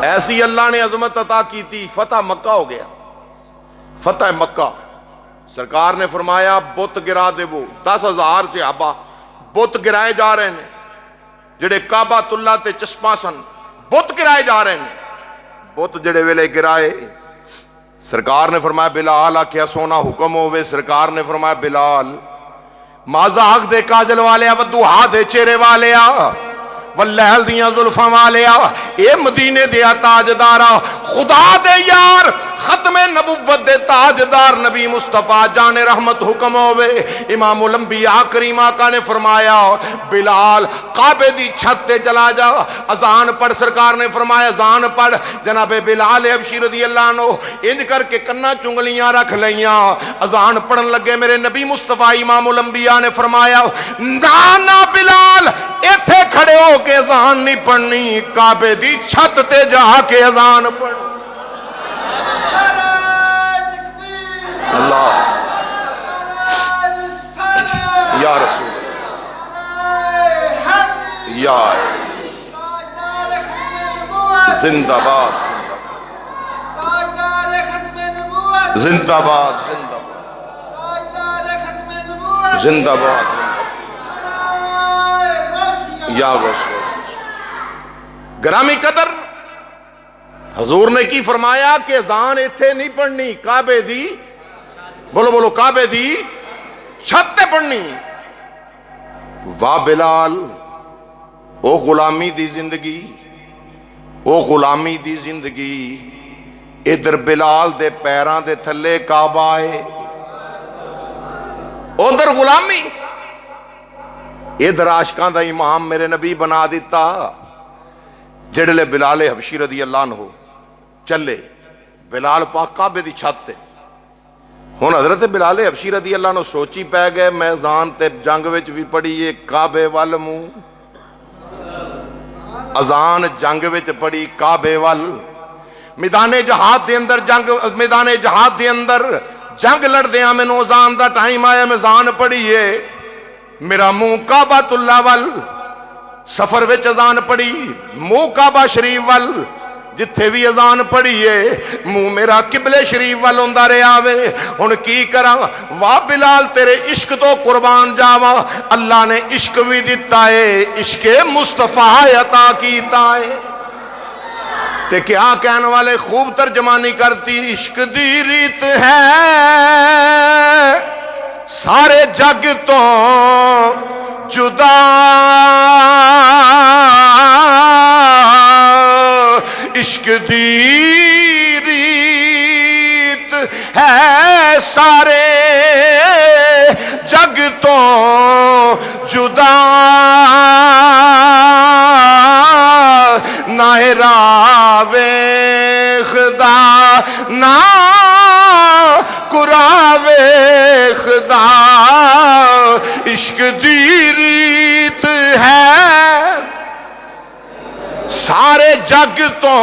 ایسی اللہ نے عظمت عطا کی تھی، فتح مکہ ہو گیا، فتح مکہ۔ سرکار نے فرمایا بت گرا دے، وہ 10,000 صحابہ بت گرائے جا رہے ہیں، جڑے کعبۃ اللہ تے چشمہ سن، بت گرائے جا رہے ہیں۔ بت جڑے ویلے گرائے، سرکار نے فرمایا بلال آکھیا سونا حکم ہوئے۔ سرکار نے فرمایا بلال مازا حق دے کاجل والیا، ودوہا دے چہرے والیا، واللیل دیاں زلفاں والیا، اے مدینے دیا تاجدارا، خدا دے یار، ختم نبوت دے تاجدار نبی مصطفیٰ جان رحمت حکم ہوئے۔ امام الانبیاء کریم آقا نے فرمایا بلال کعبے دی چھت تے چلا جا، اذان پڑھ۔ سرکار نے فرمایا اذان پڑھ۔ جناب بلال حبشی رضی اللہ عنہ انج کر کے کنا چنگلیاں رکھ لیاں، اذان پڑھن لگے۔ میرے نبی مصطفیٰ امام الانبیاء نے فرمایا نانا بلال ایتھے کھڑے ہو کے اذان نہیں پڑھنی، کعبے دی چھت تے جا کے اذان پڑھ۔ اللہ یا رسول یا زندہ باد، زندہ باد، زندہ باد، زندہ باد یا رسول۔ گرامی قدر حضور نے کی فرمایا کہ اذان ایتھے نہیں پڑھنی، کعبے دی، بولو بولو، کعبے دی چھت تے پڑھنی۔ واہ بلال، او غلامی دی زندگی، او غلامی دی زندگی، ادھر بلال دے پیران دے تھلے کعبہ ہے، ادھر غلامی، ادھر عاشقاں دا امام میرے نبی بنا دیتا۔ جڑلے بلال حبشی رضی اللہ عنہ چلے، بلال پاک کعبے دی چھت تے، ہن حضرت بلال حبشی رضی اللہ عنہ سوچی پہ گئے میزان تے جنگ وچ بھی پڑھی کعبے وال منہ، اذان جنگ وچ پڑھی کعبے وال، میدان جہاد دے اندر جنگ، میدان جہاد دے اندر جنگ لڑ دیاں مینوں اذان دا ٹائم آیا، میں اذان پڑھیے، میرا منہ کعبۃ اللہ وال، سفر وچ اذان پڑھی منہ کعبہ شریف وال، جتھے بھی اذان پڑھیے منہ میرا قبلے شریف وال ہوندا رہیا وے۔ ہن کی کراں؟ واہ بلال تیرے عشق تو قربان جاواں، اللہ نے عشق بھی دتا ہے، عشق مصطفیٰ عطا کیتا ہے۔ تے کیا کہنے والے خوب ترجمانی کرتی، عشق دی ریت ہے سارے جگ تو جدا، عشق دی ریت ہے سارے جگ تو جدا، نہ راوے خدا نہ قراوے خدا، عشق دی ریت ہے سارے جگ تو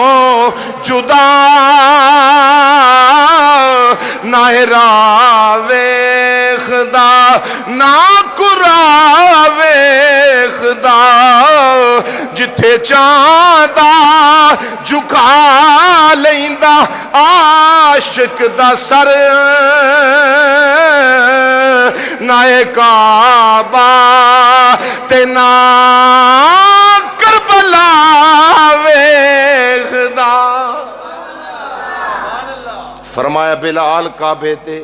جدا، نہ راوے خدا نہ قراوے خدا، جتھے چاہتا جھکا لیندا عاشق دا سر، نہ کعبہ تے نہ کربلا ویکھدا۔ فرمایا بلال کعبے تے